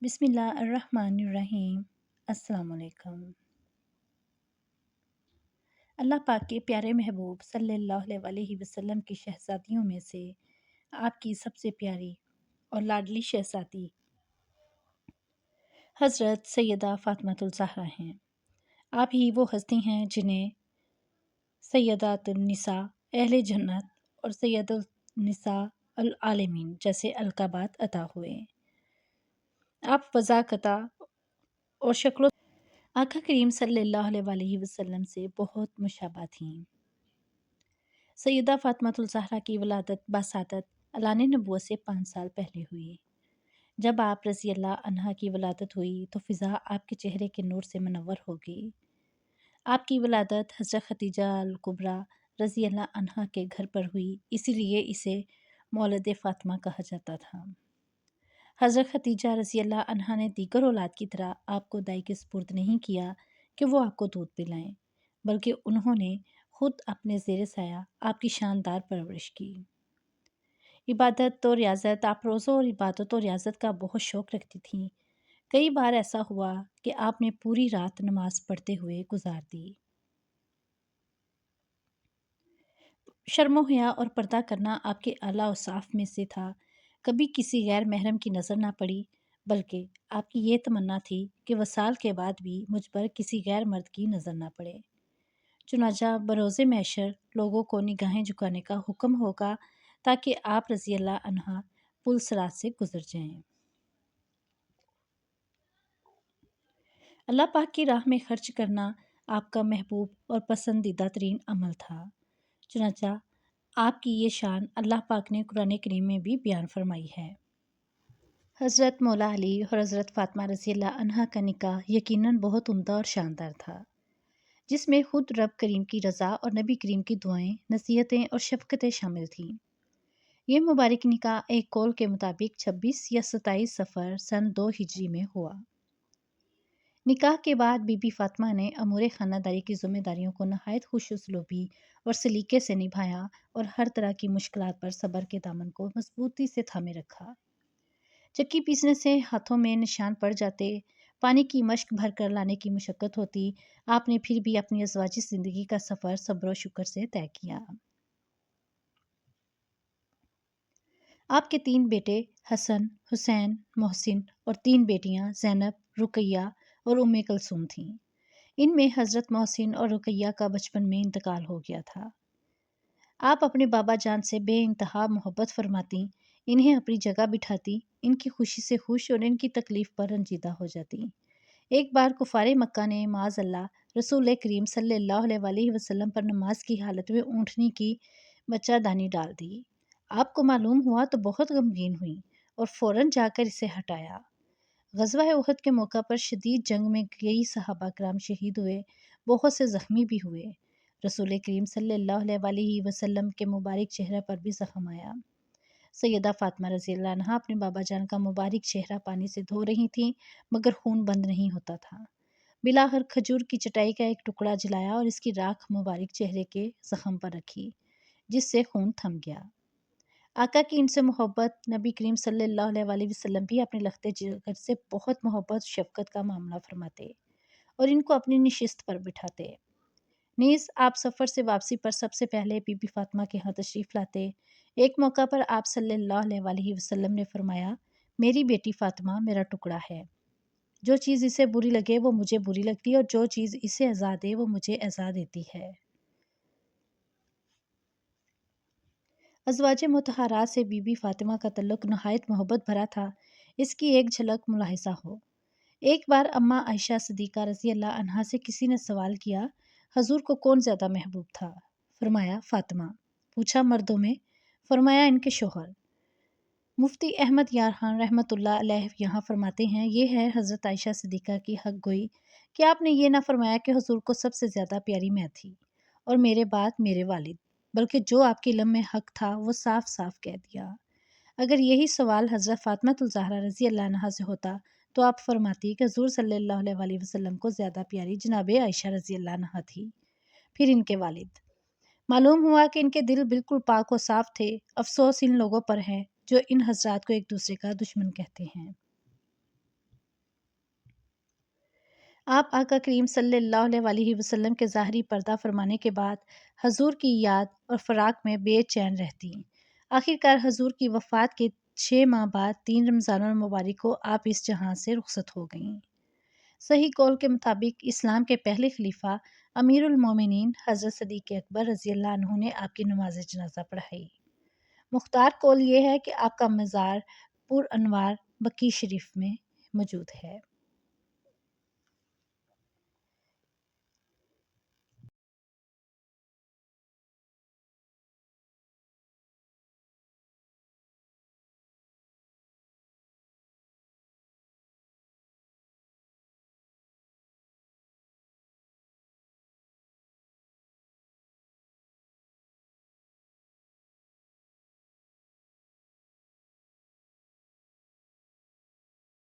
बिस्मिल्लाहिर्रहमानिर्रहीम। अस्सलाम वालेकुम। अल्लाह पाक के प्यारे महबूब सल्लल्लाहु अलैहि वसल्लम की शहज़ादियों में से आपकी सबसे प्यारी और लाडली शहज़ादी हज़रत सैयदा फ़ातिमातुल ज़हरा हैं। आप ही वो हस्ती हैं जिन्हें सैयदातुन निसा अहले जन्नत और सैयदुल निसा अल आलमीन जैसे अलक़ाबात अता हुए। आप वज़ाकता और शक्ल आका करीम सल्लल्लाहु अलैहि वसल्लम से बहुत मुशाबा थीं। सैयदा फ़ातिमातुल ज़हरा की वलादत बासादत अलान नबुव्वत से 5 साल पहले हुई। जब आप रज़ी अल्लाह अन्हा की वलादत हुई तो फ़िज़ा आपके चेहरे के नूर से मुनव्वर हो गई। आपकी वलादत हज़रत खदीजा अल कुबरा रज़ी अल्लाह अन्हा के घर पर हुई, इसीलिए इसे मौलद फ़ातिमा कहा जाता था। हज़रत खदीजा रज़ी अल्लाह अन्हा ने दीगर औलाद की तरह आपको दाई के सुपुर्द नहीं किया कि वो आपको दूध पिलाएं, बल्कि उन्होंने खुद अपने ज़ेर साया आपकी शानदार परवरिश की। इबादत और रियाज़त आप रोज़ों और इबादत और रियाज़त का बहुत शौक़ रखती थीं। कई बार ऐसा हुआ कि आपने पूरी रात नमाज पढ़ते हुए गुजार दी। शर्म हया और पर्दा करना आपके आला औसाफ में से था। कभी किसी गैर महरम की नज़र ना पड़ी, बल्कि आपकी ये तमन्ना थी कि वसाल के बाद भी मुझ पर किसी गैर मर्द की नज़र ना पड़े। चुनांचा बरोज़े महशर लोगों को निगाहें झुकाने का हुक्म होगा ताकि आप रज़ी अल्लाह अन्हा पुल सिरात से गुजर जाएं। अल्लाह पाक की राह में खर्च करना आपका महबूब और पसंदीदा तरीन अमल था। चुनांचा आपकी ये शान अल्लाह पाक ने कुरान करीम में भी बयान फरमाई है। हज़रत मौला अली और हज़रत फ़ातिमा रज़ी अल्लाह अन्हा का निकाह यकीनन बहुत उम्दा और शानदार था, जिसमें खुद रब करीम की रज़ा और नबी करीम की दुआएं, नसीहतें और शफ़क़तें शामिल थीं। ये मुबारक निकाह एक कौल के मुताबिक 26 या 27 सफ़र सन 2 हिजरी में हुआ। निकाह के बाद बीबी फ़ातिमा ने अमूर ख़ानादारी की ज़िम्मेदारियों को नहायत खुश उसलूबी और सलीके से निभाया और हर तरह की मुश्किलात पर सब्र के दामन को मजबूती से थामे रखा। चक्की पीसने से हाथों में निशान पड़ जाते, पानी की मश्क भर कर लाने की मुशक्क़त होती, आपने फिर भी अपनी अज़वाजी ज़िंदगी का सफ़र सब्र और शुक्र से तय किया। आपके 3 बेटे हसन, हुसैन, मोहसिन और 3 बेटियां ज़ैनब, रुक़ैया और उम्मे कुलसूम थीं। इनमें हज़रत मोहसिन और रुक़ैया का बचपन में इंतकाल हो गया था। आप अपने बाबा जान से बेइंतहा मोहब्बत फरमाती, इन्हें अपनी जगह बिठाती, इनकी खुशी से खुश और इनकी तकलीफ़ पर रंजीदा हो जाती। एक बार कुफ़ारे मक्का ने माज़अल्लाह रसूल करीम सल्लल्लाहु अलैहि वसल्लम पर नमाज की हालत में ऊँटनी की बच्चादानी डाल दी। आपको मालूम हुआ तो बहुत गमगीन हुई और फ़ौरन जाकर इसे हटाया। ग़ज़वा उहद के मौका पर शदीद जंग में कई सहाबा किराम शहीद हुए, बहुत से ज़ख्मी भी हुए। रसूल करीम सल्लल्लाहु अलैहि वसल्लम के मुबारक चेहरे पर भी ज़ख्म आया। सैयदा फ़ातिमा रज़ी अल्लाह अन्हा अपने बाबा जान का मुबारक चेहरा पानी से धो रही थीं, मगर खून बंद नहीं होता था। बिलाखिर खजूर की चटाई का एक टुकड़ा जलाया और इसकी राख मुबारक चेहरे के ज़ख्म पर रखी, जिससे खून थम गया। आका की इनसे मोहब्बत नबी करीम सल्लल्लाहु अलैहि वसल्लम भी अपने लख्ते जिगर से बहुत मोहब्बत शफ़क़त का मामला फरमाते और इनको अपनी निशिस्त पर बिठाते। नीज़ आप सफ़र से वापसी पर सबसे पहले बीबी फ़ातिमा के यहाँ तशरीफ़ लाते। एक मौका पर आप सल्लल्लाहु अलैहि वसल्लम ने फरमाया, मेरी बेटी फ़ातिमा मेरा टुकड़ा है। जो चीज़ इसे बुरी लगे वो मुझे बुरी लगती है और जो चीज़ इसे अज़ा दे वो मुझे अज़ा देती है। अज़वाज मुतहरात से बीबी फ़ातिमा का तल्लुक़ नहायत मोहब्बत भरा था। इसकी एक झलक मुलाहिज़ा हो। एक बार अम्मा आयशा सिद्दीक़ा रज़ी अल्लाह अन्हा से किसी ने सवाल किया, हज़ूर को कौन ज़्यादा महबूब था? फरमाया फ़ातिमा। पूछा मर्दों में? फरमाया इनके शोहर। मुफ्ती अहमद यार खान रहमतुल्लाह अलैह यहाँ फरमाते हैं, ये है हज़रत आयशा सिद्दीक़ा की हक़ गोई कि आपने ये ना फरमाया कि हुज़ूर को सबसे ज़्यादा प्यारी मैं थी और मेरे बाद मेरे वालिद, बल्कि जो आपके इल्म में हक़ था वो साफ साफ कह दिया। अगर यही सवाल हज़रत फ़ातिमातुल ज़हरा रज़ी अल्लाह अन्हा से होता तो आप फरमाती कि हुज़ूर सल्लल्लाहु अलैहि वसल्लम को ज़्यादा प्यारी जनाब आयशा रज़ी अल्लाह अन्हा थी, फिर इनके वालिद। मालूम हुआ कि इनके दिल बिल्कुल पाक और साफ थे। अफसोस इन लोगों पर है जो इन हज़रात को एक दूसरे का दुश्मन कहते हैं। آپ آقا کریم صلی اللہ علیہ وسلم کے ظاہری پردہ فرمانے کے بعد حضور کی یاد اور فراق میں بے چین رہتی۔ آخرکار حضور کی وفات کے 6 ماہ بعد 3 رمضان المبارک کو آپ اس جہاں سے رخصت ہو گئیں۔ صحیح قول کے مطابق اسلام کے پہلے خلیفہ امیر المومنین حضرت صدیق اکبر رضی اللہ عنہ نے آپ کی نماز جنازہ پڑھائی۔ مختار قول یہ ہے کہ آپ کا مزار پر انوار بقیع شریف میں موجود ہے۔